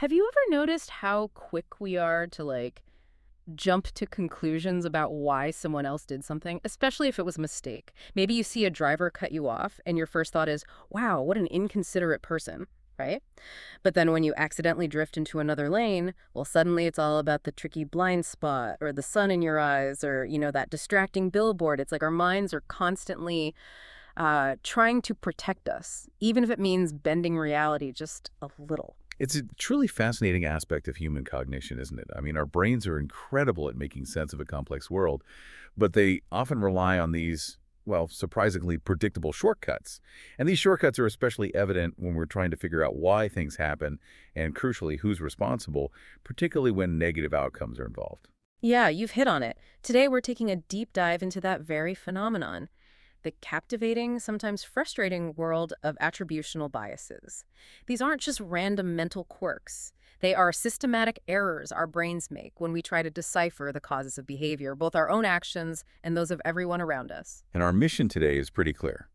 Have you ever noticed how quick we are to jump to conclusions about why someone else did something, especially if it was a mistake? Maybe you see a driver cut you off and your first thought is, wow, what an inconsiderate person, right? But then when you accidentally drift into another lane, well, suddenly it's all about the tricky blind spot or the sun in your eyes or, that distracting billboard. It's like our minds are constantly trying to protect us, even if it means bending reality just a little. It's a truly fascinating aspect of human cognition, isn't it? I mean, our brains are incredible at making sense of a complex world, but they often rely on these, well, surprisingly predictable shortcuts. And these shortcuts are especially evident when we're trying to figure out why things happen and, crucially, who's responsible, particularly when negative outcomes are involved. Yeah, you've hit on it. Today we're taking a deep dive into that very phenomenon, the captivating, sometimes frustrating world of attributional biases. These aren't just random mental quirks. They are systematic errors our brains make when we try to decipher the causes of behavior, both our own actions and those of everyone around us. And our mission today is pretty clear.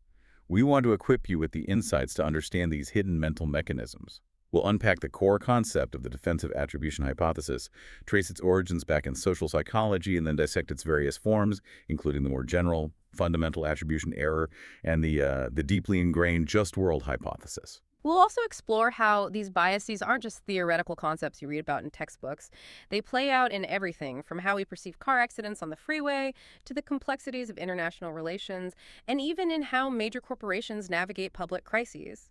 We want to equip you with the insights to understand these hidden mental mechanisms. We'll unpack the core concept of the defensive attribution hypothesis, trace its origins back in social psychology, and then dissect its various forms, including the more general, fundamental attribution error and the deeply ingrained just world hypothesis. We'll also explore how these biases aren't just theoretical concepts you read about in textbooks. They play out in everything from how we perceive car accidents on the freeway to the complexities of international relations, and even in how major corporations navigate public crises.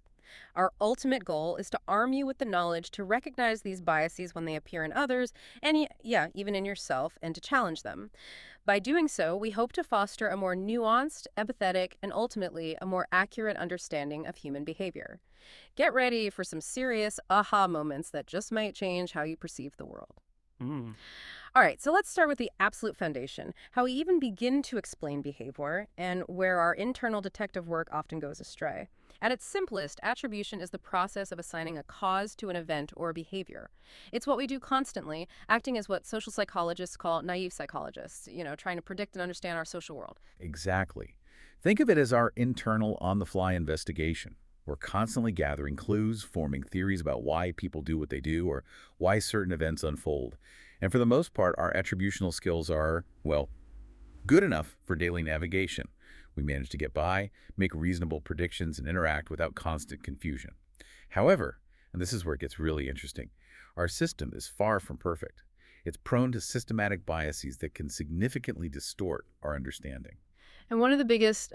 Our ultimate goal is to arm you with the knowledge to recognize these biases when they appear in others, and yeah, even in yourself, and to challenge them. By doing so, we hope to foster a more nuanced, empathetic, and ultimately a more accurate understanding of human behavior. Get ready for some serious aha moments that just might change how you perceive the world. Mm. All right, so let's start with the absolute foundation, how we even begin to explain behavior and where our internal detective work often goes astray. At its simplest, attribution is the process of assigning a cause to an event or a behavior. It's what we do constantly, acting as what social psychologists call naive psychologists, trying to predict and understand our social world. Exactly. Think of it as our internal on-the-fly investigation. We're constantly gathering clues, forming theories about why people do what they do or why certain events unfold. And for the most part, our attributional skills are, well, good enough for daily navigation. We manage to get by, make reasonable predictions, and interact without constant confusion. However, and this is where it gets really interesting, our system is far from perfect. It's prone to systematic biases that can significantly distort our understanding. And one of the biggest,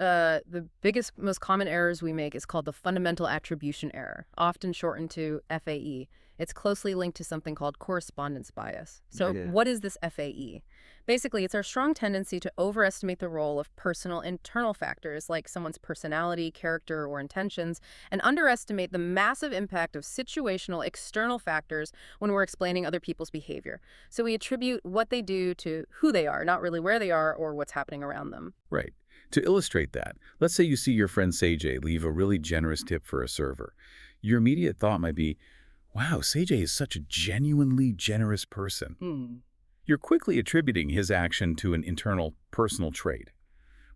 most common errors we make is called the fundamental attribution error, often shortened to FAE. It's closely linked to something called correspondence bias. So Yeah. what is this FAE? Basically, it's our strong tendency to overestimate the role of personal internal factors like someone's personality, character, or intentions, and underestimate the massive impact of situational external factors when we're explaining other people's behavior. So we attribute what they do to who they are, not really where they are or what's happening around them. Right. To illustrate that, let's say you see your friend Sejay leave a really generous tip for a server. Your immediate thought might be, wow, Sejay is such a genuinely generous person. You're quickly attributing his action to an internal, personal trait.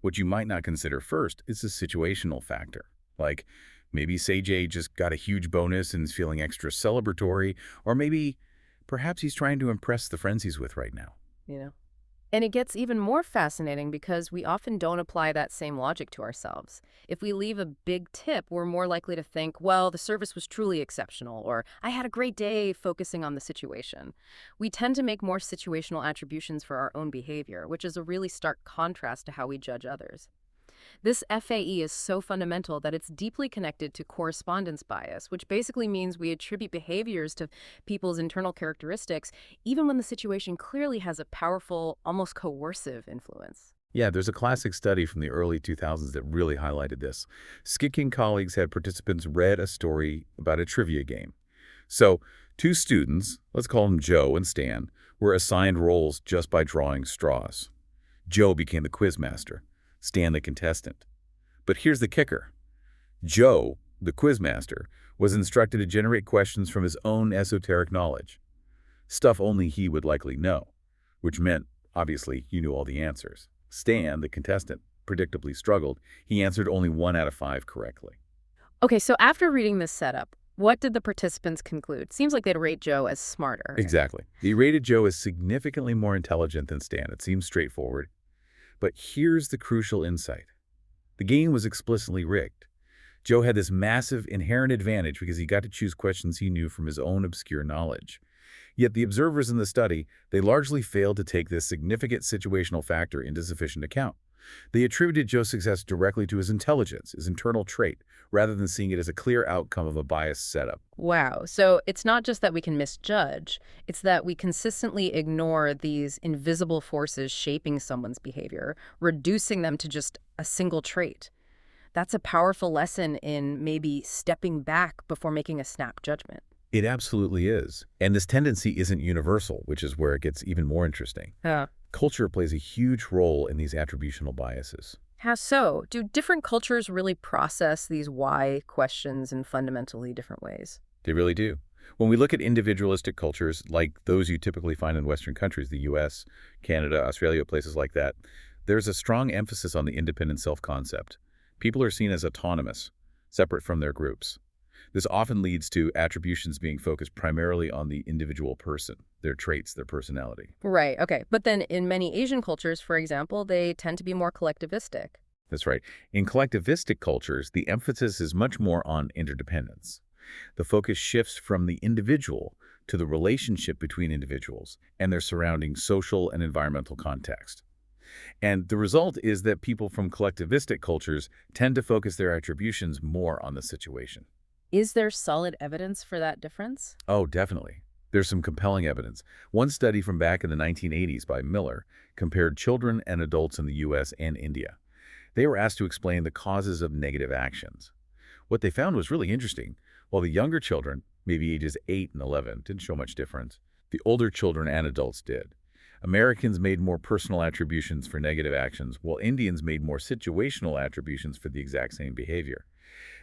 What you might not consider first is a situational factor. Like, maybe Sejay just got a huge bonus and is feeling extra celebratory, or perhaps he's trying to impress the friends he's with right now. You know? And it gets even more fascinating because we often don't apply that same logic to ourselves. If we leave a big tip, we're more likely to think, well, the service was truly exceptional, or I had a great day, focusing on the situation. We tend to make more situational attributions for our own behavior, which is a really stark contrast to how we judge others. This FAE is so fundamental that it's deeply connected to correspondence bias, which basically means we attribute behaviors to people's internal characteristics, even when the situation clearly has a powerful, almost coercive influence. Yeah, there's a classic study from the early 2000s that really highlighted this. Skicking colleagues had participants read a story about a trivia game. So, two students, let's call them Joe and Stan, were assigned roles just by drawing straws. Joe became the quizmaster, Stan the contestant. But here's the kicker. Joe, the quizmaster, was instructed to generate questions from his own esoteric knowledge, stuff only he would likely know, which meant, obviously, you knew all the answers. Stan, the contestant, predictably struggled. He answered only 1 out of 5 correctly. Okay, so after reading this setup, What did the participants conclude? Seems like they'd rate Joe as smarter. Exactly. They rated Joe as significantly more intelligent than Stan. It seems straightforward. But here's the crucial insight. The game was explicitly rigged. Joe had this massive inherent advantage because he got to choose questions he knew from his own obscure knowledge. Yet the observers in the study, they largely failed to take this significant situational factor into sufficient account. They attributed Joe's success directly to his intelligence, his internal trait, rather than seeing it as a clear outcome of a biased setup. Wow. So it's not just that we can misjudge, it's that we consistently ignore these invisible forces shaping someone's behavior, reducing them to just a single trait. That's a powerful lesson in maybe stepping back before making a snap judgment. It absolutely is. And this tendency isn't universal, which is where it gets even more interesting. Yeah. Culture plays a huge role in these attributional biases. How so? Do different cultures really process these why questions in fundamentally different ways? They really do. When we look at individualistic cultures, like those you typically find in Western countries, the US, Canada, Australia, places like that, there's a strong emphasis on the independent self-concept. People are seen as autonomous, separate from their groups. This often leads to attributions being focused primarily on the individual person, their traits, their personality. Right, okay. But then in many Asian cultures, for example, they tend to be more collectivistic. That's right. In collectivistic cultures, the emphasis is much more on interdependence. The focus shifts from the individual to the relationship between individuals and their surrounding social and environmental context. And the result is that people from collectivistic cultures tend to focus their attributions more on the situation. Is there solid evidence for that difference? Oh, definitely. There's some compelling evidence. One study from back in the 1980s by Miller compared children and adults in the US and India. They were asked to explain the causes of negative actions. What they found was really interesting. While the younger children, maybe ages 8 and 11, didn't show much difference, the older children and adults did. Americans made more personal attributions for negative actions, while Indians made more situational attributions for the exact same behavior.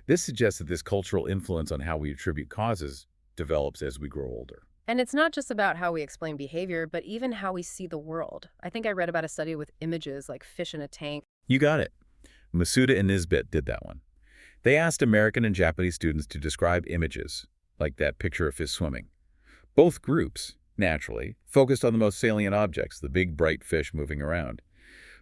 This suggests that this cultural influence on how we attribute causes develops as we grow older. And it's not just about how we explain behavior, but even how we see the world. I think I read about a study with images like fish in a tank. You got it. Masuda and Nisbet did that one. They asked American and Japanese students to describe images, like that picture of fish swimming. Both groups, naturally, focused on the most salient objects, the big bright fish moving around.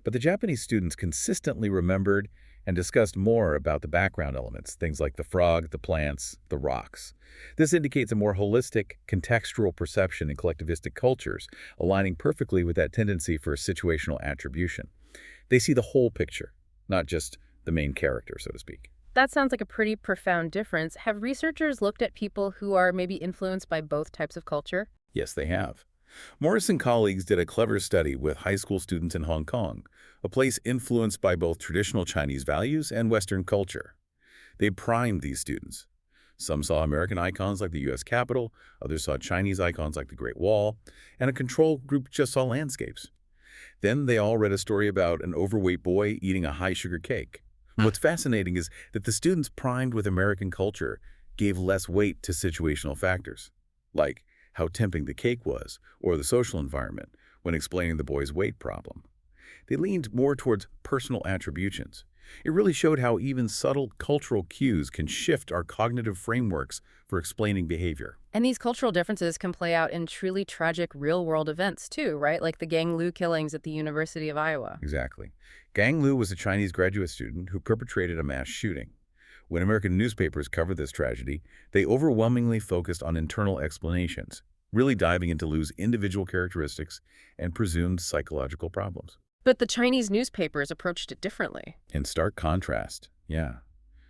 But the Japanese students consistently remembered and discussed more about the background elements, things like the frog, the plants, the rocks. This indicates a more holistic, contextual perception in collectivistic cultures, aligning perfectly with that tendency for situational attribution. They see the whole picture, not just the main character, so to speak. That sounds like a pretty profound difference. Have researchers looked at people who are maybe influenced by both types of culture? Yes, they have. Morris and colleagues did a clever study with high school students in Hong Kong, a place influenced by both traditional Chinese values and Western culture. They primed these students. Some saw American icons like the U.S. Capitol, others saw Chinese icons like the Great Wall, and a control group just saw landscapes. Then they all read a story about an overweight boy eating a high-sugar cake. What's fascinating is that the students primed with American culture gave less weight to situational factors, like how tempting the cake was or the social environment when explaining the boy's weight problem. They leaned more towards personal attributions. It really showed how even subtle cultural cues can shift our cognitive frameworks for explaining behavior. And these cultural differences can play out in truly tragic real-world events too, right? Like the Gang Lu killings at the University of Iowa. Exactly. Gang Lu was a Chinese graduate student who perpetrated a mass shooting. When American newspapers covered this tragedy, they overwhelmingly focused on internal explanations, really diving into Lu's individual characteristics and presumed psychological problems. But the Chinese newspapers approached it differently. In stark contrast, yeah.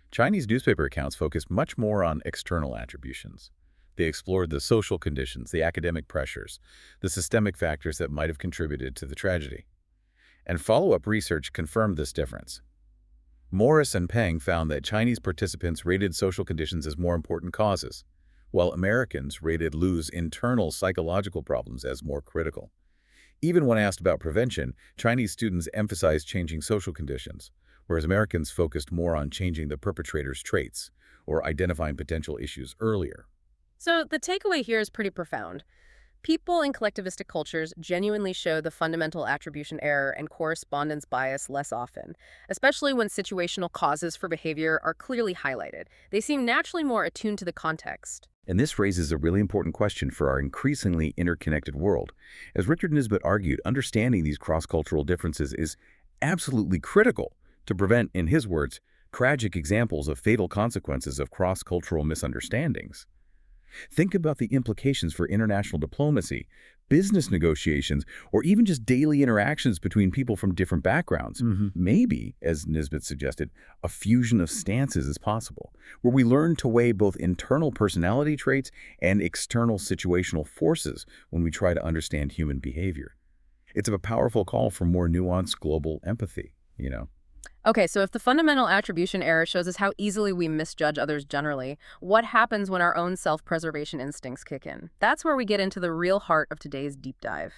Chinese newspaper accounts focused much more on external attributions. They explored the social conditions, the academic pressures, the systemic factors that might have contributed to the tragedy. And follow-up research confirmed this difference. Morris and Peng found that Chinese participants rated social conditions as more important causes, while Americans rated Lu's internal psychological problems as more critical. Even when asked about prevention, Chinese students emphasized changing social conditions, whereas Americans focused more on changing the perpetrator's traits or identifying potential issues earlier. So the takeaway here is pretty profound. People in collectivistic cultures genuinely show the fundamental attribution error and correspondence bias less often, especially when situational causes for behavior are clearly highlighted. They seem naturally more attuned to the context. And this raises a really important question for our increasingly interconnected world. As Richard Nisbett argued, understanding these cross-cultural differences is absolutely critical to prevent, in his words, tragic examples of fatal consequences of cross-cultural misunderstandings. Think about the implications for international diplomacy, business negotiations, or even just daily interactions between people from different backgrounds. Maybe, as Nisbet suggested, a fusion of stances is possible, where we learn to weigh both internal personality traits and external situational forces when we try to understand human behavior. It's a powerful call for more nuanced global empathy. Okay, so if the fundamental attribution error shows us how easily we misjudge others generally, what happens when our own self-preservation instincts kick in? That's where we get into the real heart of today's deep dive.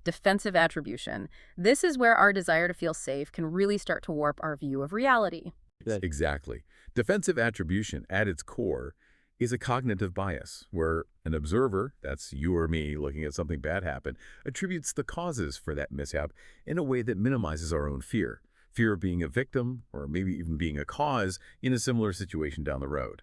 Defensive attribution. This is where our desire to feel safe can really start to warp our view of reality. Exactly. Defensive attribution, at its core, is a cognitive bias, where an observer, that's you or me looking at something bad happen, attributes the causes for that mishap in a way that minimizes our own fear. Fear of being a victim, or maybe even being a cause, in a similar situation down the road.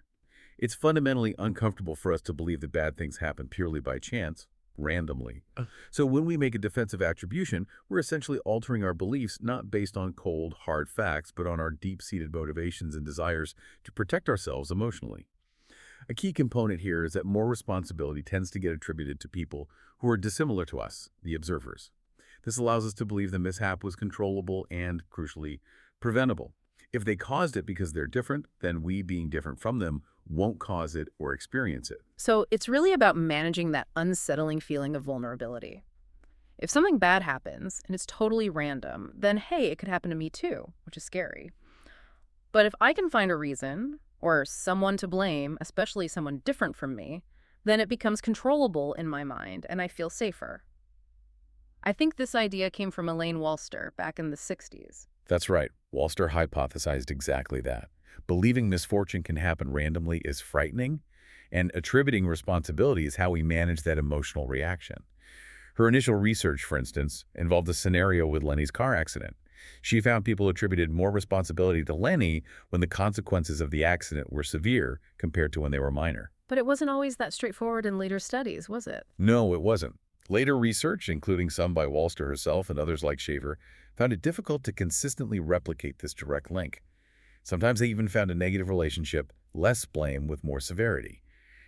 It's fundamentally uncomfortable for us to believe that bad things happen purely by chance, randomly. So when we make a defensive attribution, we're essentially altering our beliefs not based on cold, hard facts, but on our deep-seated motivations and desires to protect ourselves emotionally. A key component here is that more responsibility tends to get attributed to people who are dissimilar to us, the observers. This allows us to believe the mishap was controllable and, crucially, preventable. If they caused it because they're different, then we, being different from them, won't cause it or experience it. So it's really about managing that unsettling feeling of vulnerability. If something bad happens and it's totally random, then hey, it could happen to me too, which is scary. But if I can find a reason or someone to blame, especially someone different from me, then it becomes controllable in my mind and I feel safer. I think this idea came from Elaine Walster back in the 60s. That's right. Walster hypothesized exactly that. Believing misfortune can happen randomly is frightening, and attributing responsibility is how we manage that emotional reaction. Her initial research, for instance, involved a scenario with Lenny's car accident. She found people attributed more responsibility to Lenny when the consequences of the accident were severe compared to when they were minor. But it wasn't always that straightforward in later studies, was it? No, it wasn't. Later research, including some by Walster herself and others like Shaver, found it difficult to consistently replicate this direct link. Sometimes they even found a negative relationship, less blame with more severity.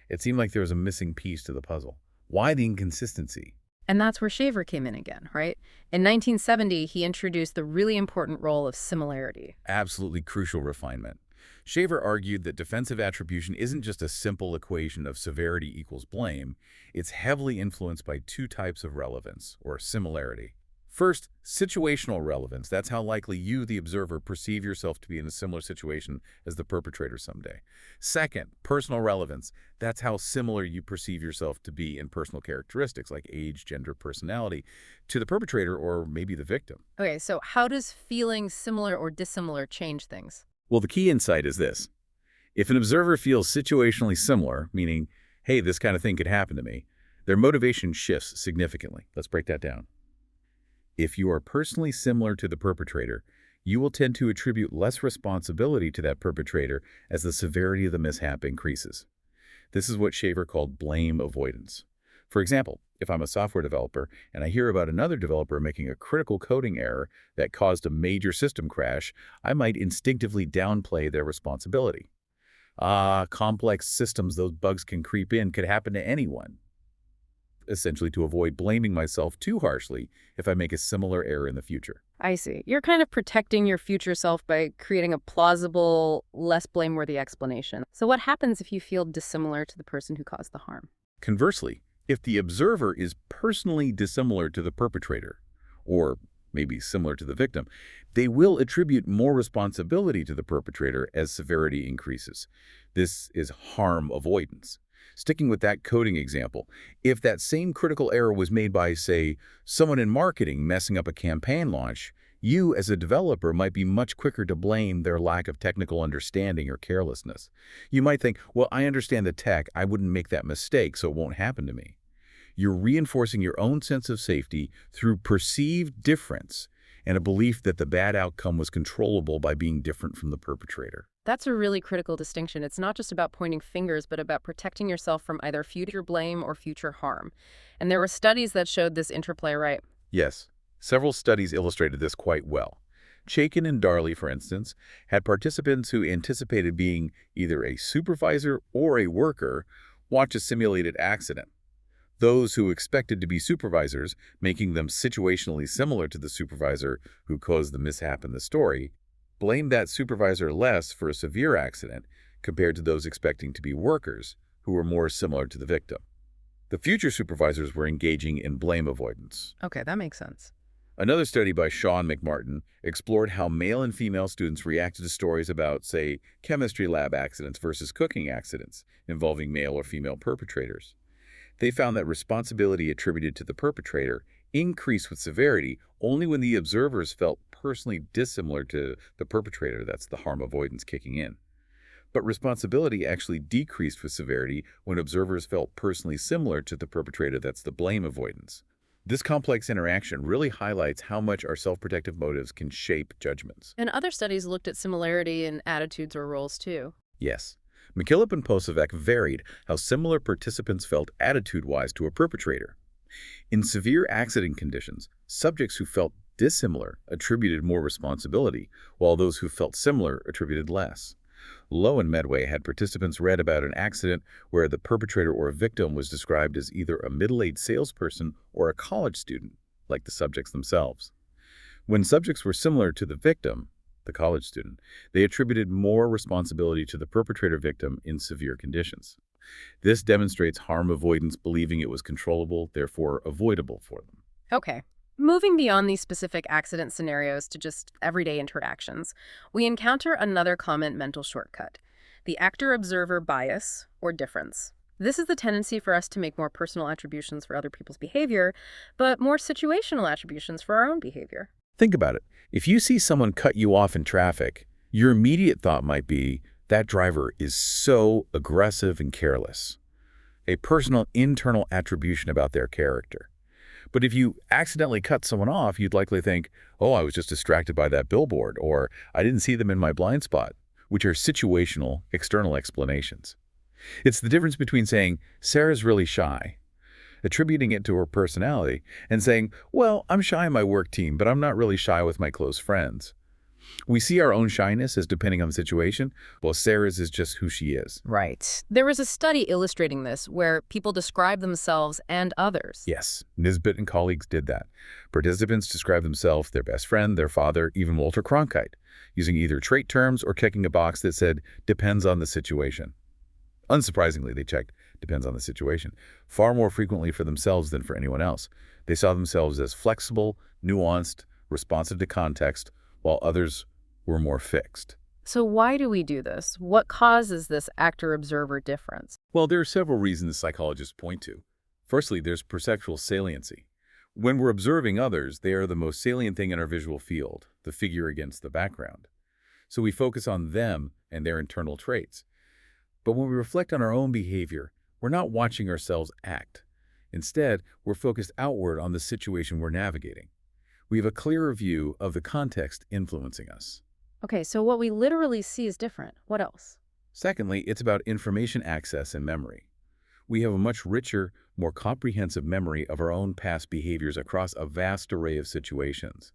It seemed like there was a missing piece to the puzzle. Why the inconsistency? And that's where Shaver came in again, right? In 1970, he introduced the really important role of similarity. Absolutely crucial refinement. Shaver argued that defensive attribution isn't just a simple equation of severity equals blame. It's heavily influenced by two types of relevance, or similarity. First, situational relevance. That's how likely you, the observer, perceive yourself to be in a similar situation as the perpetrator someday. Second, personal relevance. That's how similar you perceive yourself to be in personal characteristics like age, gender, personality to the perpetrator or maybe the victim. Okay, so how does feeling similar or dissimilar change things? Well, the key insight is this. If an observer feels situationally similar, meaning, hey, this kind of thing could happen to me, their motivation shifts significantly. Let's break that down. If you are personally similar to the perpetrator, you will tend to attribute less responsibility to that perpetrator as the severity of the mishap increases. This is what Shaver called blame avoidance. For example, if I'm a software developer and I hear about another developer making a critical coding error that caused a major system crash, I might instinctively downplay their responsibility. Complex systems, those bugs can creep in, could happen to anyone. Essentially to avoid blaming myself too harshly if I make a similar error in the future. I see. You're kind of protecting your future self by creating a plausible, less blameworthy explanation. So what happens if you feel dissimilar to the person who caused the harm? Conversely, if the observer is personally dissimilar to the perpetrator, or maybe similar to the victim, they will attribute more responsibility to the perpetrator as severity increases. This is harm avoidance. Sticking with that coding example, if that same critical error was made by, say, someone in marketing messing up a campaign launch, you as a developer might be much quicker to blame their lack of technical understanding or carelessness. You might think, well, I understand the tech, I wouldn't make that mistake, so it won't happen to me. You're reinforcing your own sense of safety through perceived difference and a belief that the bad outcome was controllable by being different from the perpetrator. That's a really critical distinction. It's not just about pointing fingers, but about protecting yourself from either future blame or future harm. And there were studies that showed this interplay, right? Yes, several studies illustrated this quite well. Chaikin and Darley, for instance, had participants who anticipated being either a supervisor or a worker watch a simulated accident. Those who expected to be supervisors, making them situationally similar to the supervisor who caused the mishap in the story, blamed that supervisor less for a severe accident compared to those expecting to be workers who were more similar to the victim. The future supervisors were engaging in blame avoidance. Okay, that makes sense. Another study by Shaw and McMartin explored how male and female students reacted to stories about, say, chemistry lab accidents versus cooking accidents involving male or female perpetrators. They found that responsibility attributed to the perpetrator increased with severity only when the observers felt personally dissimilar to the perpetrator. That's the harm avoidance kicking in. But responsibility actually decreased with severity when observers felt personally similar to the perpetrator. That's the blame avoidance. This complex interaction really highlights how much our self-protective motives can shape judgments. And other studies looked at similarity in attitudes or roles, too. Yes. McKillop and Posavec varied how similar participants felt attitude-wise to a perpetrator. In severe accident conditions, subjects who felt dissimilar attributed more responsibility, while those who felt similar attributed less. Lowe and Medway had participants read about an accident where the perpetrator or victim was described as either a middle-aged salesperson or a college student, like the subjects themselves. When subjects were similar to the victim, the college student, they attributed more responsibility to the perpetrator-victim in severe conditions. This demonstrates harm avoidance, believing it was controllable, therefore avoidable for them. Okay. Moving beyond these specific accident scenarios to just everyday interactions, we encounter another common mental shortcut, the actor-observer bias, or difference. This is the tendency for us to make more personal attributions for other people's behavior, but more situational attributions for our own behavior. Think about it. If you see someone cut you off in traffic, your immediate thought might be, that driver is so aggressive and careless. A personal internal attribution about their character. But if you accidentally cut someone off, you'd likely think, oh, I was just distracted by that billboard, or I didn't see them in my blind spot, which are situational, external explanations. It's the difference between saying, Sarah's really shy, attributing it to her personality, and saying, well, I'm shy in my work team, but I'm not really shy with my close friends. We see our own shyness as depending on the situation, while Sarah's is just who she is. Right. There was a study illustrating this where people describe themselves and others. Yes, Nisbet and colleagues did that. Participants described themselves, their best friend, their father, even Walter Cronkite, using either trait terms or checking a box that said, depends on the situation. Unsurprisingly, they checked, depends on the situation, far more frequently for themselves than for anyone else. They saw themselves as flexible, nuanced, responsive to context, while others were more fixed. So why do we do this? What causes this actor-observer difference? Well, there are several reasons psychologists point to. Firstly, there's perceptual saliency. When we're observing others, they are the most salient thing in our visual field, the figure against the background. So we focus on them and their internal traits. But when we reflect on our own behavior, we're not watching ourselves act. Instead, we're focused outward on the situation we're navigating. We have a clearer view of the context influencing us. Okay, so what we literally see is different. What else? Secondly, it's about information access and memory. We have a much richer, more comprehensive memory of our own past behaviors across a vast array of situations.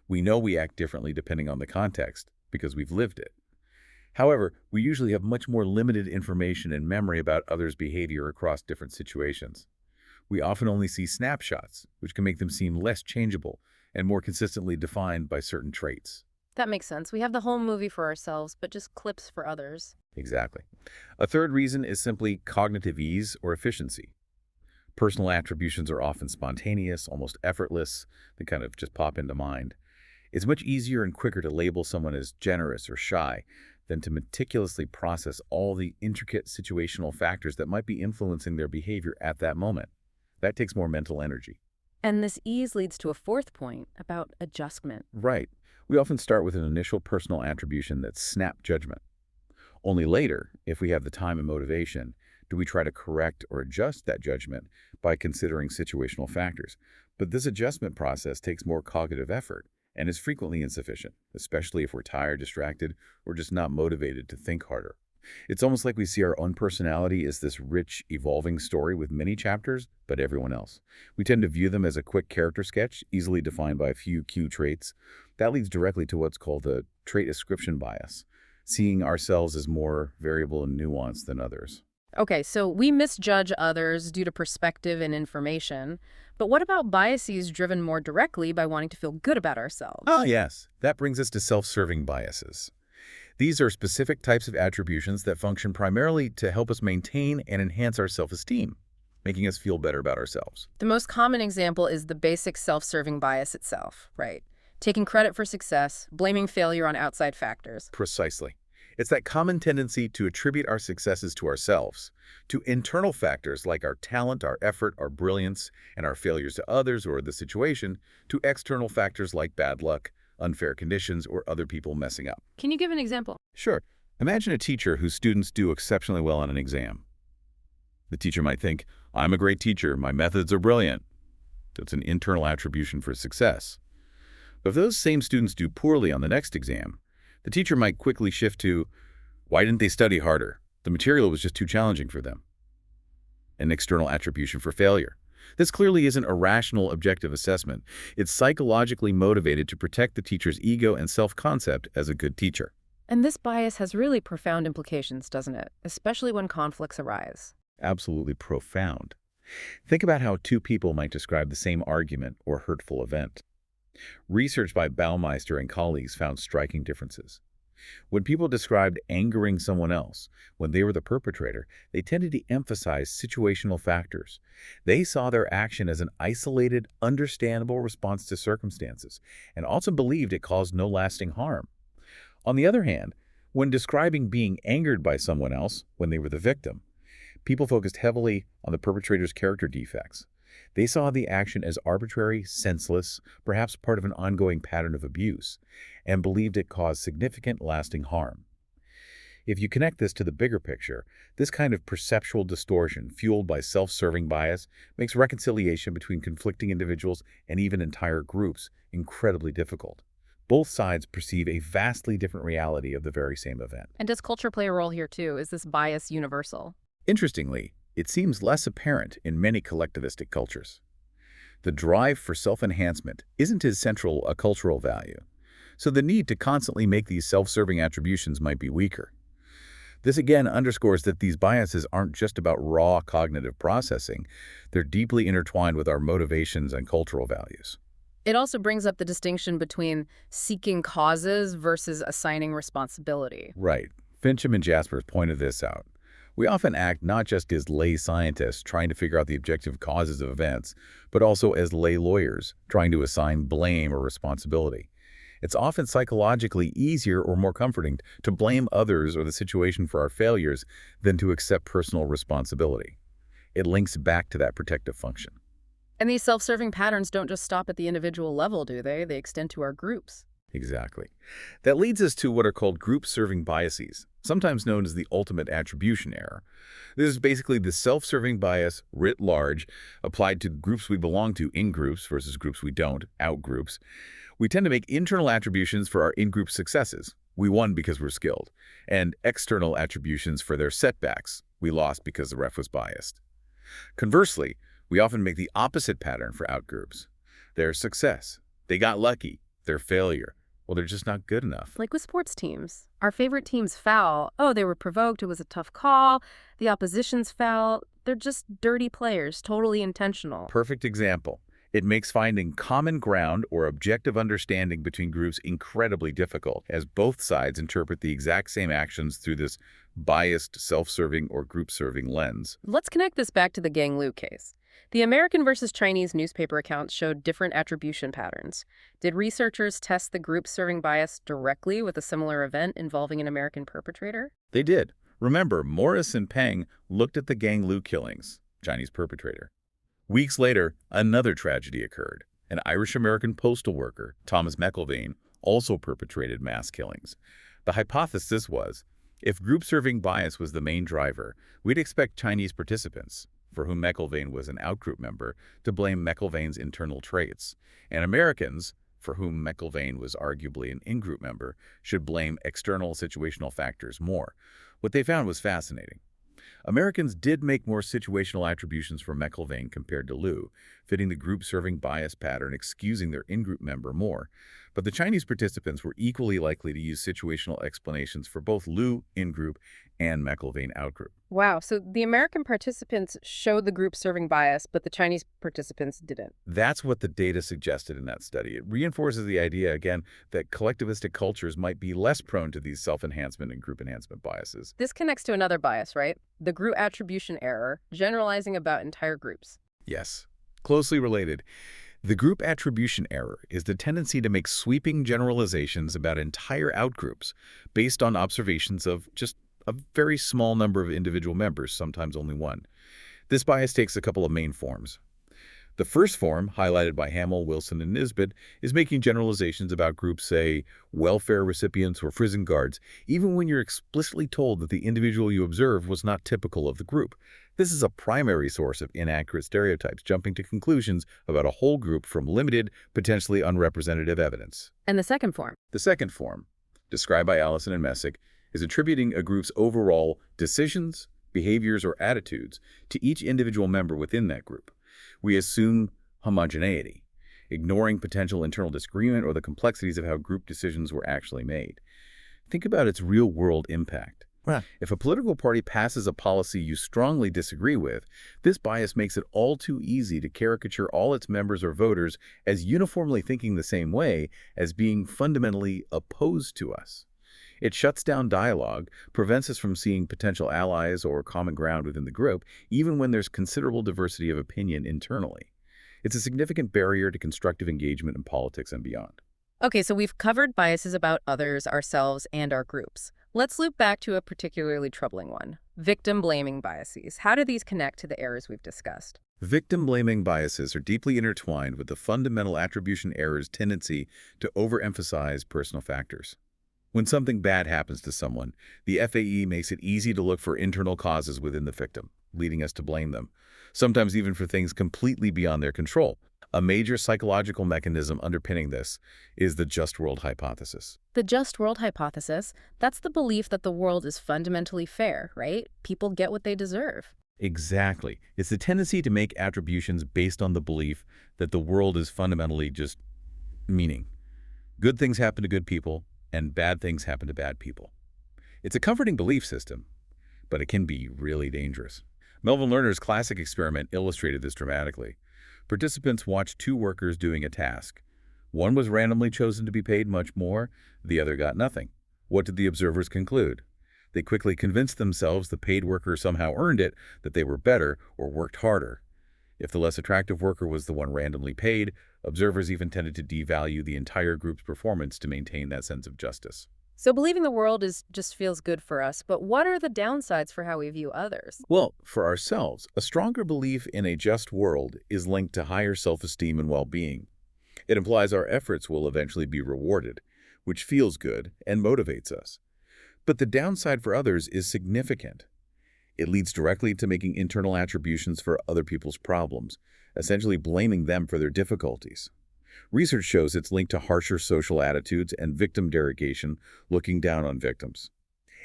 We know we act differently depending on the context because we've lived it. However, we usually have much more limited information and memory about others' behavior across different situations. We often only see snapshots, which can make them seem less changeable and more consistently defined by certain traits. That makes sense. We have the whole movie for ourselves, but just clips for others. Exactly. A third reason is simply cognitive ease or efficiency. Personal attributions are often spontaneous, almost effortless. They kind of just pop into mind. It's much easier and quicker to label someone as generous or shy than to meticulously process all the intricate situational factors that might be influencing their behavior at that moment. That takes more mental energy. And this ease leads to a fourth point about adjustment. Right. We often start with an initial personal attribution that's snap judgment. Only later, if we have the time and motivation, do we try to correct or adjust that judgment by considering situational factors? But this adjustment process takes more cognitive effort and is frequently insufficient, especially if we're tired, distracted, or just not motivated to think harder. It's almost like we see our own personality as this rich, evolving story with many chapters, but everyone else. We tend to view them as a quick character sketch, easily defined by a few cue traits. That leads directly to what's called the trait ascription bias, seeing ourselves as more variable and nuanced than others. Okay, so we misjudge others due to perspective and information, but what about biases driven more directly by wanting to feel good about Ah, ourselves? yes. That brings us to self-serving biases. These are specific types of attributions that function primarily to help us maintain and enhance our self-esteem, making us feel better about ourselves. The most common example is the basic self-serving bias itself, right? Taking credit for success, blaming failure on outside factors. Precisely. It's that common tendency to attribute our successes to ourselves, to internal factors like our talent, our effort, our brilliance, and our failures to others or the situation, to external factors like bad luck, unfair conditions, or other people messing up. Can you give an example? Sure. Imagine a teacher whose students do exceptionally well on an exam. The teacher might think, I'm a great teacher, my methods are brilliant. That's an internal attribution for success. But if those same students do poorly on the next exam, the teacher might quickly shift to, why didn't they study harder? The material was just too challenging for them. An external attribution for failure. This clearly isn't a rational, objective assessment. It's psychologically motivated to protect the teacher's ego and self-concept as a good teacher. And this bias has really profound implications, doesn't it? Especially when conflicts arise. Absolutely profound. Think about how two people might describe the same argument or hurtful event. Research by Baumeister and colleagues found striking differences. When people described angering someone else, when they were the perpetrator, they tended to emphasize situational factors. They saw their action as an isolated, understandable response to circumstances, and also believed it caused no lasting harm. On the other hand, when describing being angered by someone else, when they were the victim, people focused heavily on the perpetrator's character defects. They saw the action as arbitrary, senseless, perhaps part of an ongoing pattern of abuse, and believed it caused significant, lasting harm. If you connect this to the bigger picture, this kind of perceptual distortion, fueled by self-serving bias, makes reconciliation between conflicting individuals and even entire groups incredibly difficult. Both sides perceive a vastly different reality of the very same event. And does culture play a role here too? Is this bias universal? Interestingly, it seems less apparent in many collectivistic cultures. The drive for self-enhancement isn't as central a cultural value, so the need to constantly make these self-serving attributions might be weaker. This again underscores that these biases aren't just about raw cognitive processing, they're deeply intertwined with our motivations and cultural values. It also brings up the distinction between seeking causes versus assigning responsibility. Right. Fincham and Jaspers pointed this out. We often act not just as lay scientists trying to figure out the objective causes of events, but also as lay lawyers trying to assign blame or responsibility. It's often psychologically easier or more comforting to blame others or the situation for our failures than to accept personal responsibility. It links back to that protective function. And these self-serving patterns don't just stop at the individual level, do they? They extend to our groups. Exactly. That leads us to what are called group-serving biases, sometimes known as the ultimate attribution error. This is basically the self-serving bias writ large applied to groups we belong to, in-groups versus groups we don't, out-groups. We tend to make internal attributions for our in-group successes. We won because we're skilled. And external attributions for their setbacks. We lost because the ref was biased. Conversely, we often make the opposite pattern for out-groups. Their success. They got lucky. Their failure. Well, they're just not good enough. Like with sports teams. Our favorite teams foul. Oh, they were provoked. It was a tough call. The opposition's foul. They're just dirty players, totally intentional. Perfect example. It makes finding common ground or objective understanding between groups incredibly difficult, as both sides interpret the exact same actions through this biased, self-serving or group-serving lens. Let's connect this back to the Gang Lu case. The American versus Chinese newspaper accounts showed different attribution patterns. Did researchers test the group-serving bias directly with a similar event involving an American perpetrator? They did. Remember, Morris and Peng looked at the Gang Lu killings, Chinese perpetrator. Weeks later, another tragedy occurred. An Irish-American postal worker, Thomas McIlvaine, also perpetrated mass killings. The hypothesis was, If group-serving bias was the main driver, we'd expect Chinese participants, for whom McIlvaine was an outgroup member, to blame McIlvaine's internal traits, and Americans, for whom McIlvaine was arguably an in-group member, should blame external situational factors more. What they found was fascinating. Americans did make more situational attributions for McIlvaine compared to Liu, fitting the group-serving bias pattern, excusing their in-group member more. But the Chinese participants were equally likely to use situational explanations for both Liu in-group and McIlvaine out-group. Wow, so the American participants showed the group serving bias, but the Chinese participants didn't. That's what the data suggested in that study. It reinforces the idea, again, that collectivistic cultures might be less prone to these self-enhancement and group enhancement biases. This connects to another bias, right? The group attribution error, generalizing about entire groups. Yes, closely related. The group attribution error is the tendency to make sweeping generalizations about entire outgroups based on observations of just a very small number of individual members, sometimes only one. This bias takes a couple of main forms. The first form, highlighted by Hamill, Wilson, and Nisbet, is making generalizations about groups, say, welfare recipients or prison guards, even when you're explicitly told that the individual you observed was not typical of the group. This is a primary source of inaccurate stereotypes, jumping to conclusions about a whole group from limited, potentially unrepresentative evidence. And the second form? The second form, described by Allison and Messick, is attributing a group's overall decisions, behaviors, or attitudes to each individual member within that group. We assume homogeneity, ignoring potential internal disagreement or the complexities of how group decisions were actually made. Think about its real-world impact. Right. If a political party passes a policy you strongly disagree with, this bias makes it all too easy to caricature all its members or voters as uniformly thinking the same way, as being fundamentally opposed to us. It shuts down dialogue, prevents us from seeing potential allies or common ground within the group, even when there's considerable diversity of opinion internally. It's a significant barrier to constructive engagement in politics and beyond. Okay, so we've covered biases about others, ourselves, and our groups. Let's loop back to a particularly troubling one, victim-blaming biases. How do these connect to the errors we've discussed? Victim-blaming biases are deeply intertwined with the fundamental attribution error's tendency to overemphasize personal factors. When something bad happens to someone, the FAE makes it easy to look for internal causes within the victim, leading us to blame them, sometimes even for things completely beyond their control. A major psychological mechanism underpinning this is the just world hypothesis. The just world hypothesis, that's the belief that the world is fundamentally fair, right? People get what they deserve. Exactly. It's the tendency to make attributions based on the belief that the world is fundamentally just meaning. Good things happen to good people, and bad things happen to bad people. It's a comforting belief system, but it can be really dangerous. Melvin Lerner's classic experiment illustrated this dramatically. Participants watched two workers doing a task. One was randomly chosen to be paid much more, the other got nothing. What did the observers conclude? They quickly convinced themselves the paid worker somehow earned it, that they were better or worked harder. If the less attractive worker was the one randomly paid, observers even tended to devalue the entire group's performance to maintain that sense of justice. So believing the world just feels good for us, but what are the downsides for how we view others? Well, for ourselves, a stronger belief in a just world is linked to higher self-esteem and well-being. It implies our efforts will eventually be rewarded, which feels good and motivates us. But the downside for others is significant. It leads directly to making internal attributions for other people's problems, essentially blaming them for their difficulties. Research shows it's linked to harsher social attitudes and victim derogation, looking down on victims.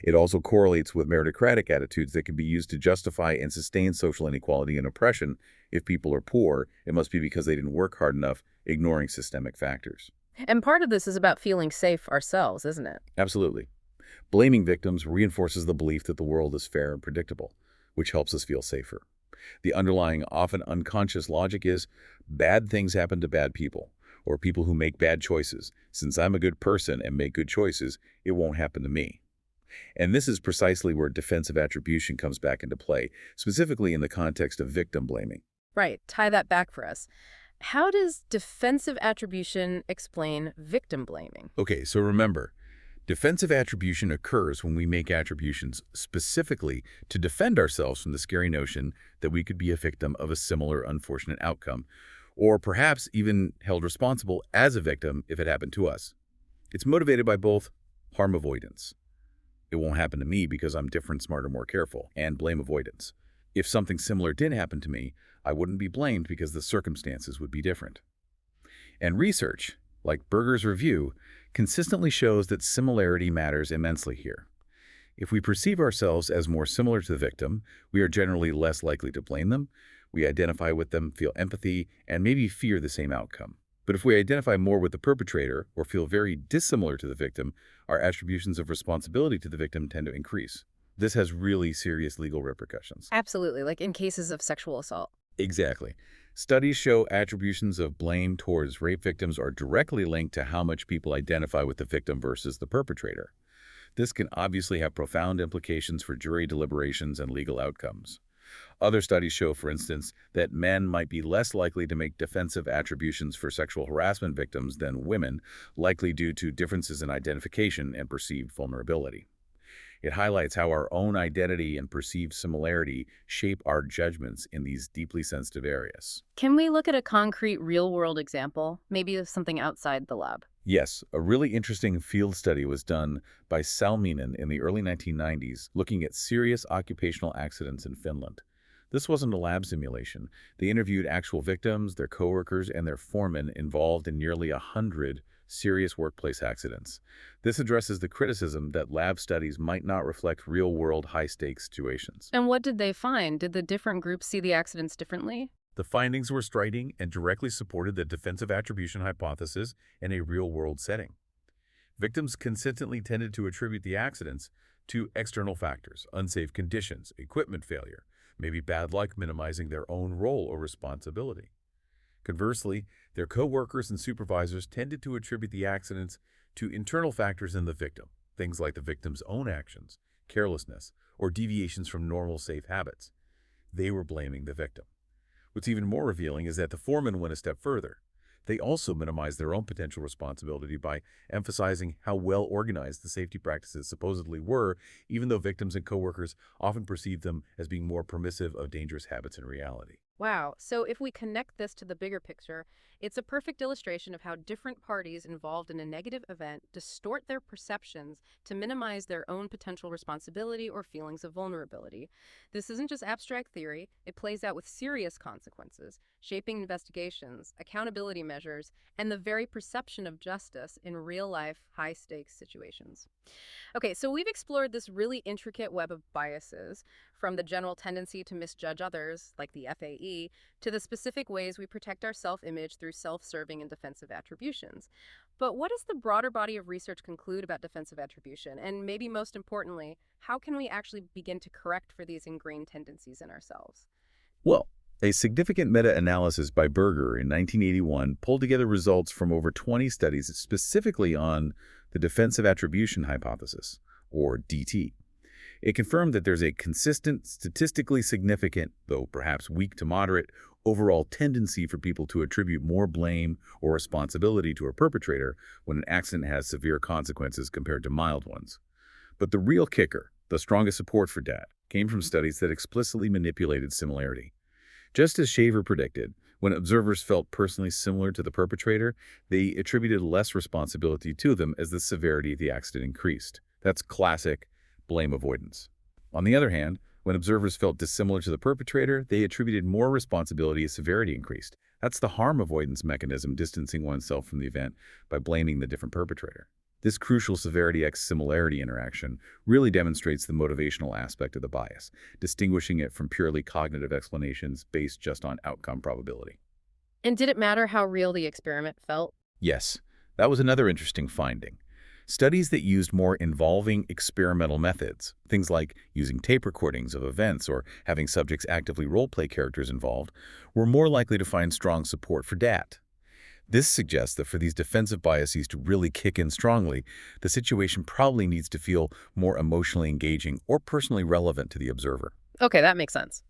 It also correlates with meritocratic attitudes that can be used to justify and sustain social inequality and oppression. If people are poor, it must be because they didn't work hard enough, ignoring systemic factors. And part of this is about feeling safe ourselves, isn't it? Absolutely. Blaming victims reinforces the belief that the world is fair and predictable, which helps us feel safer. The underlying, often unconscious logic is, bad things happen to bad people, or people who make bad choices. Since I'm a good person and make good choices, it won't happen to me. And this is precisely where defensive attribution comes back into play, specifically in the context of victim blaming. Right. Tie that back for us. How does defensive attribution explain victim blaming? Okay, so remember, defensive attribution occurs when we make attributions specifically to defend ourselves from the scary notion that we could be a victim of a similar unfortunate outcome, or perhaps even held responsible as a victim if it happened to us. It's motivated by both harm avoidance. It won't happen to me because I'm different, smarter, more careful, and blame avoidance. If something similar did happen to me, I wouldn't be blamed because the circumstances would be different. And research, like Berger's review, consistently shows that similarity matters immensely here. If we perceive ourselves as more similar to the victim, we are generally less likely to blame them. We identify with them, feel empathy, and maybe fear the same outcome. But if we identify more with the perpetrator or feel very dissimilar to the victim, our attributions of responsibility to the victim tend to increase. This has really serious legal repercussions. Absolutely, like in cases of sexual assault. Exactly. Studies show attributions of blame towards rape victims are directly linked to how much people identify with the victim versus the perpetrator. This can obviously have profound implications for jury deliberations and legal outcomes. Other studies show, for instance, that men might be less likely to make defensive attributions for sexual harassment victims than women, likely due to differences in identification and perceived vulnerability. It highlights how our own identity and perceived similarity shape our judgments in these deeply sensitive areas. Can we look at a concrete real-world example, maybe of something outside the lab? Yes, a really interesting field study was done by Salminen in the early 1990s looking at serious occupational accidents in Finland. This wasn't a lab simulation. They interviewed actual victims, their coworkers, and their foremen involved in nearly 100 serious workplace accidents. This addresses the criticism that lab studies might not reflect real-world high-stakes situations. And what did they find? Did the different groups see the accidents differently? The findings were striking and directly supported the defensive attribution hypothesis in a real-world setting. Victims consistently tended to attribute the accidents to external factors, unsafe conditions, equipment failure, maybe bad luck, minimizing their own role or responsibility. Conversely, their co-workers and supervisors tended to attribute the accidents to internal factors in the victim, things like the victim's own actions, carelessness, or deviations from normal safe habits. They were blaming the victim. What's even more revealing is that the foreman went a step further. They also minimized their own potential responsibility by emphasizing how well organized the safety practices supposedly were, even though victims and coworkers often perceived them as being more permissive of dangerous habits in reality. Wow. So if we connect this to the bigger picture, it's a perfect illustration of how different parties involved in a negative event distort their perceptions to minimize their own potential responsibility or feelings of vulnerability. This isn't just abstract theory, it plays out with serious consequences, shaping investigations, accountability measures, and the very perception of justice in real-life, high-stakes situations. Okay, so we've explored this really intricate web of biases, from the general tendency to misjudge others, like the FAE, to the specific ways we protect our self-image through self-serving and defensive attributions. But what does the broader body of research conclude about defensive attribution? And maybe most importantly, how can we actually begin to correct for these ingrained tendencies in ourselves? Well, a significant meta-analysis by Berger in 1981 pulled together results from over 20 studies specifically on the defensive attribution hypothesis, or DT. It confirmed that there's a consistent, statistically significant, though perhaps weak to moderate, overall tendency for people to attribute more blame or responsibility to a perpetrator when an accident has severe consequences compared to mild ones. But the real kicker, the strongest support for that, came from studies that explicitly manipulated similarity. Just as Shaver predicted, when observers felt personally similar to the perpetrator, they attributed less responsibility to them as the severity of the accident increased. That's classic blame avoidance. On the other hand, when observers felt dissimilar to the perpetrator, they attributed more responsibility as severity increased. That's the harm avoidance mechanism, distancing oneself from the event by blaming the different perpetrator. This crucial severity x similarity interaction really demonstrates the motivational aspect of the bias, distinguishing it from purely cognitive explanations based just on outcome probability. And did it matter how real the experiment felt? Yes, that was another interesting finding. Studies that used more involving experimental methods, things like using tape recordings of events or having subjects actively role-play characters involved, were more likely to find strong support for DAT. This suggests that for these defensive biases to really kick in strongly, the situation probably needs to feel more emotionally engaging or personally relevant to the observer. Okay, that makes sense.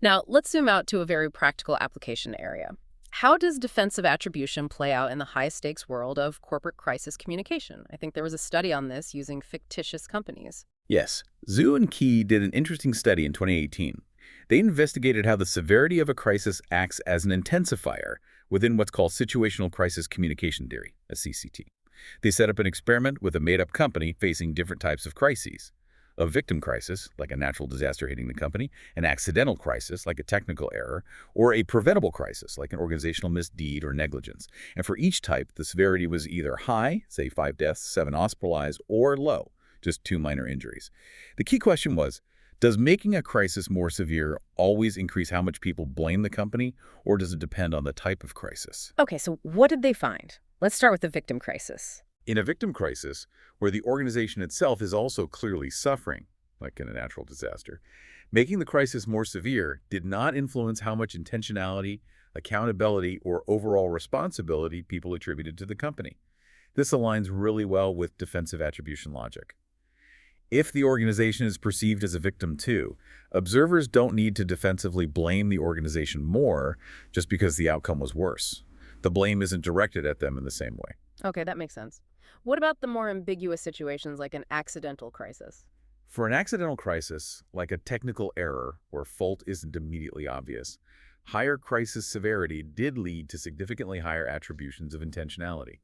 Now, let's zoom out to a very practical application area. How does defensive attribution play out in the high-stakes world of corporate crisis communication? I think there was a study on this using fictitious companies. Yes, Zhu and Key did an interesting study in 2018. They investigated how the severity of a crisis acts as an intensifier within what's called situational crisis communication theory, a CCT. They set up an experiment with a made-up company facing different types of crises. A victim crisis, like a natural disaster hitting the company, an accidental crisis, like a technical error, or a preventable crisis, like an organizational misdeed or negligence. And for each type, the severity was either high, say 5 deaths, 7 hospitalized, or low, just 2 minor injuries. The key question was, does making a crisis more severe always increase how much people blame the company, or does it depend on the type of crisis? Okay, so what did they find? Let's start with the victim crisis. In a victim crisis, where the organization itself is also clearly suffering, like in a natural disaster, making the crisis more severe did not influence how much intentionality, accountability, or overall responsibility people attributed to the company. This aligns really well with defensive attribution logic. If the organization is perceived as a victim too, observers don't need to defensively blame the organization more just because the outcome was worse. The blame isn't directed at them in the same way. Okay, that makes sense. What about the more ambiguous situations like an accidental crisis? For an accidental crisis, like a technical error where fault isn't immediately obvious, higher crisis severity did lead to significantly higher attributions of intentionality.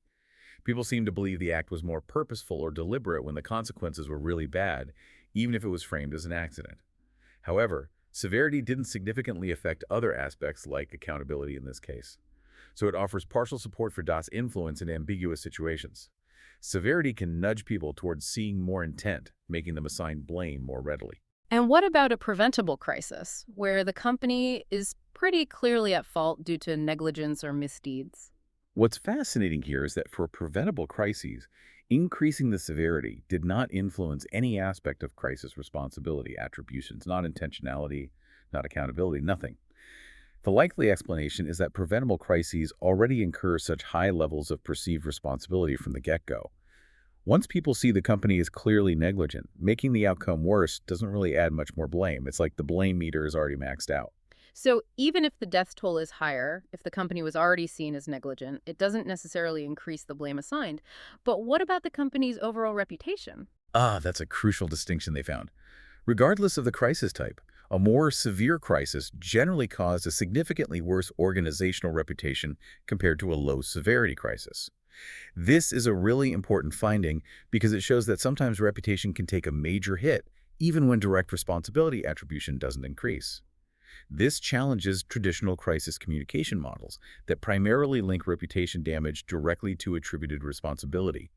People seem to believe the act was more purposeful or deliberate when the consequences were really bad, even if it was framed as an accident. However, severity didn't significantly affect other aspects like accountability in this case. So it offers partial support for DOT's influence in ambiguous situations. Severity can nudge people towards seeing more intent, making them assign blame more readily. And what about a preventable crisis, where the company is pretty clearly at fault due to negligence or misdeeds? What's fascinating here is that for preventable crises, increasing the severity did not influence any aspect of crisis responsibility attributions, not intentionality, not accountability, nothing. The likely explanation is that preventable crises already incur such high levels of perceived responsibility from the get-go. Once people see the company is clearly negligent, making the outcome worse doesn't really add much more blame. It's like the blame meter is already maxed out. So even if the death toll is higher, if the company was already seen as negligent, it doesn't necessarily increase the blame assigned. But what about the company's overall reputation? That's a crucial distinction they found. Regardless of the crisis type, a more severe crisis generally caused a significantly worse organizational reputation compared to a low-severity crisis. This is a really important finding because it shows that sometimes reputation can take a major hit, even when direct responsibility attribution doesn't increase. This challenges traditional crisis communication models that primarily link reputation damage directly to attributed responsibility.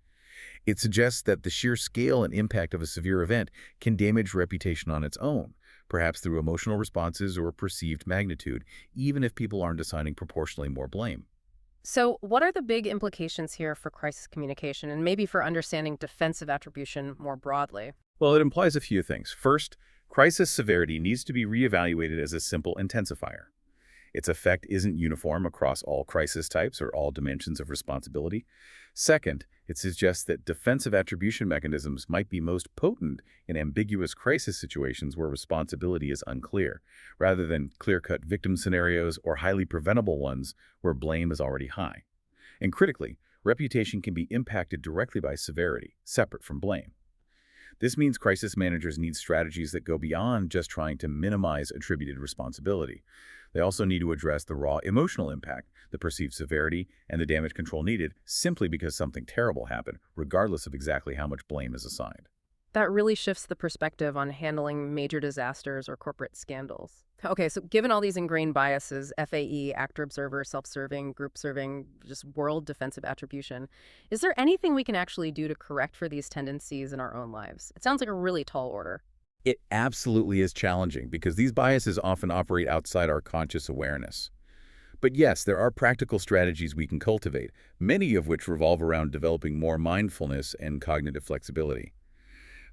It suggests that the sheer scale and impact of a severe event can damage reputation on its own, perhaps through emotional responses or perceived magnitude, even if people aren't assigning proportionally more blame. So what are the big implications here for crisis communication and maybe for understanding defensive attribution more broadly? Well, it implies a few things. First, crisis severity needs to be reevaluated as a simple intensifier. Its effect isn't uniform across all crisis types or all dimensions of responsibility. Second, it suggests that defensive attribution mechanisms might be most potent in ambiguous crisis situations where responsibility is unclear, rather than clear-cut victim scenarios or highly preventable ones where blame is already high. And critically, reputation can be impacted directly by severity, separate from blame. This means crisis managers need strategies that go beyond just trying to minimize attributed responsibility. They also need to address the raw emotional impact, the perceived severity, and the damage control needed simply because something terrible happened, regardless of exactly how much blame is assigned. That really shifts the perspective on handling major disasters or corporate scandals. Okay, so given all these ingrained biases, FAE, actor-observer, self-serving, group-serving, just world defensive attribution, is there anything we can actually do to correct for these tendencies in our own lives? It sounds like a really tall order. It absolutely is challenging because these biases often operate outside our conscious awareness. But yes, there are practical strategies we can cultivate, many of which revolve around developing more mindfulness and cognitive flexibility.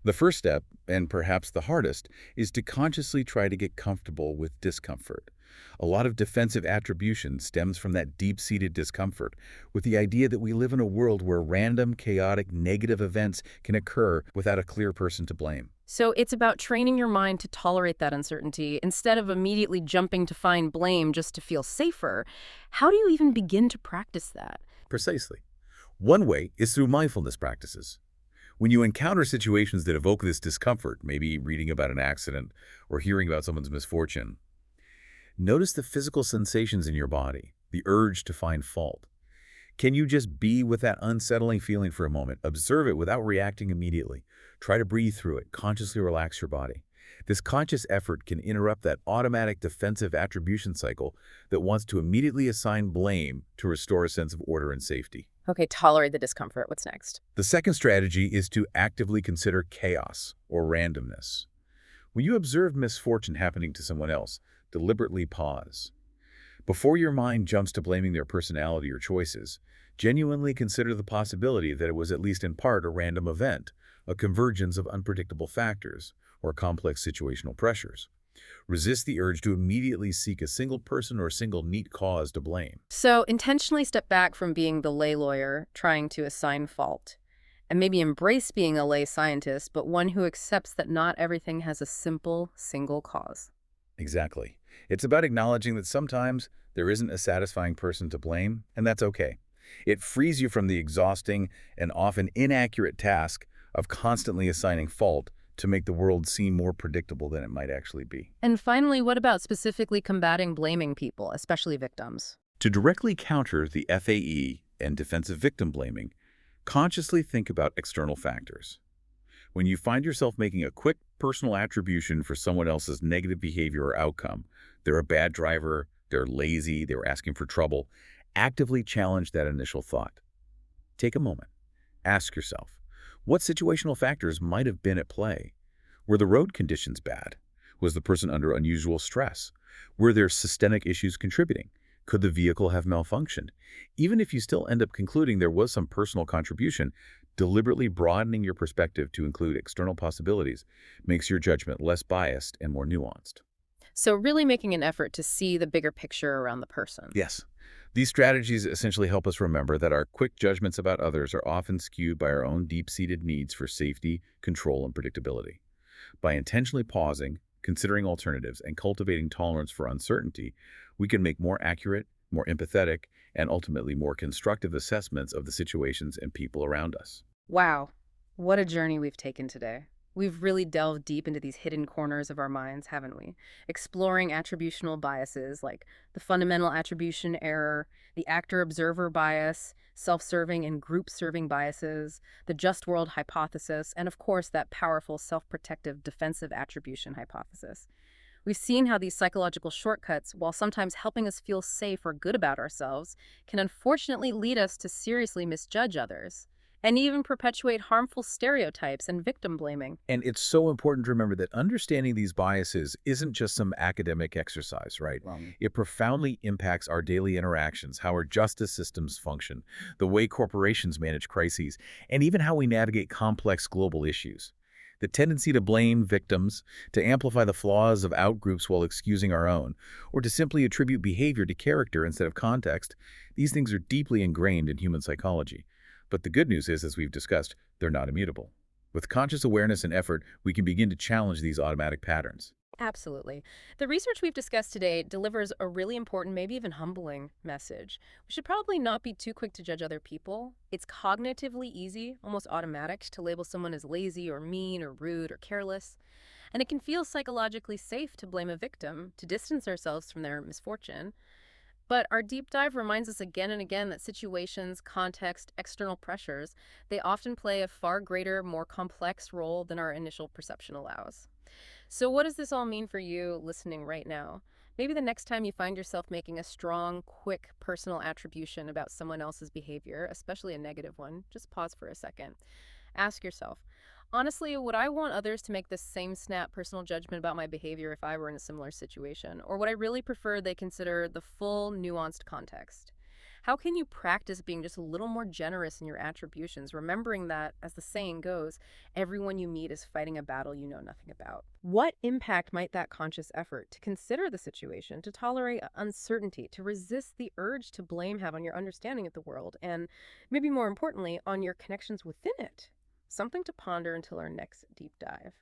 The first step, and perhaps the hardest, is to consciously try to get comfortable with discomfort. A lot of defensive attribution stems from that deep-seated discomfort, with the idea that we live in a world where random, chaotic, negative events can occur without a clear person to blame. So it's about training your mind to tolerate that uncertainty instead of immediately jumping to find blame just to feel safer. How do you even begin to practice that? Precisely. One way is through mindfulness practices. When you encounter situations that evoke this discomfort, maybe reading about an accident or hearing about someone's misfortune, notice the physical sensations in your body, the urge to find fault. Can you just be with that unsettling feeling for a moment? Observe it without reacting immediately. Try to breathe through it. Consciously relax your body. This conscious effort can interrupt that automatic defensive attribution cycle that wants to immediately assign blame to restore a sense of order and safety. Okay, tolerate the discomfort. What's next? The second strategy is to actively consider chaos or randomness. When you observe misfortune happening to someone else, deliberately pause. Before your mind jumps to blaming their personality or choices, genuinely consider the possibility that it was at least in part a random event, a convergence of unpredictable factors, or complex situational pressures. Resist the urge to immediately seek a single person or a single neat cause to blame. So intentionally step back from being the lay lawyer trying to assign fault, and maybe embrace being a lay scientist, but one who accepts that not everything has a simple, single cause. Exactly. It's about acknowledging that sometimes there isn't a satisfying person to blame, and that's okay. It frees you from the exhausting and often inaccurate task of constantly assigning fault to make the world seem more predictable than it might actually be. And finally, what about specifically combating blaming people, especially victims? To directly counter the FAE and defensive victim blaming, consciously think about external factors. When you find yourself making a quick personal attribution for someone else's negative behavior or outcome, they're a bad driver, they're lazy, they were asking for trouble, actively challenge that initial thought. Take a moment. Ask yourself, what situational factors might have been at play? Were the road conditions bad? Was the person under unusual stress? Were there systemic issues contributing? Could the vehicle have malfunctioned? Even if you still end up concluding there was some personal contribution, deliberately broadening your perspective to include external possibilities makes your judgment less biased and more nuanced. So really making an effort to see the bigger picture around the person. Yes, these strategies essentially help us remember that our quick judgments about others are often skewed by our own deep-seated needs for safety, control, and predictability. By intentionally pausing, considering alternatives, and cultivating tolerance for uncertainty, we can make more accurate, more empathetic, and ultimately more constructive assessments of the situations and people around us. Wow, what a journey we've taken today. We've really delved deep into these hidden corners of our minds, haven't we? Exploring attributional biases like the fundamental attribution error, the actor-observer bias, self-serving and group-serving biases, the just world hypothesis, and of course that powerful self-protective defensive attribution hypothesis. We've seen how these psychological shortcuts, while sometimes helping us feel safe or good about ourselves, can unfortunately lead us to seriously misjudge others and even perpetuate harmful stereotypes and victim blaming. And it's so important to remember that understanding these biases isn't just some academic exercise, right? It profoundly impacts our daily interactions, how our justice systems function, the way corporations manage crises, and even how we navigate complex global issues. The tendency to blame victims, to amplify the flaws of outgroups while excusing our own, or to simply attribute behavior to character instead of context, these things are deeply ingrained in human psychology. But the good news is, as we've discussed, they're not immutable. With conscious awareness and effort, we can begin to challenge these automatic patterns. Absolutely. The research we've discussed today delivers a really important, maybe even humbling message. We should probably not be too quick to judge other people. It's cognitively easy, almost automatic, to label someone as lazy or mean or rude or careless. And it can feel psychologically safe to blame a victim, to distance ourselves from their misfortune. But our deep dive reminds us again and again that situations, context, external pressures, they often play a far greater, more complex role than our initial perception allows. So what does this all mean for you listening right now? Maybe the next time you find yourself making a strong, quick personal attribution about someone else's behavior, especially a negative one, just pause for a second. Ask yourself, honestly, would I want others to make the same snap personal judgment about my behavior if I were in a similar situation? Or would I really prefer they consider the full, nuanced context? How can you practice being just a little more generous in your attributions, remembering that, as the saying goes, everyone you meet is fighting a battle you know nothing about? What impact might that conscious effort to consider the situation, to tolerate uncertainty, to resist the urge to blame have on your understanding of the world, and maybe more importantly, on your connections within it? Something to ponder until our next deep dive.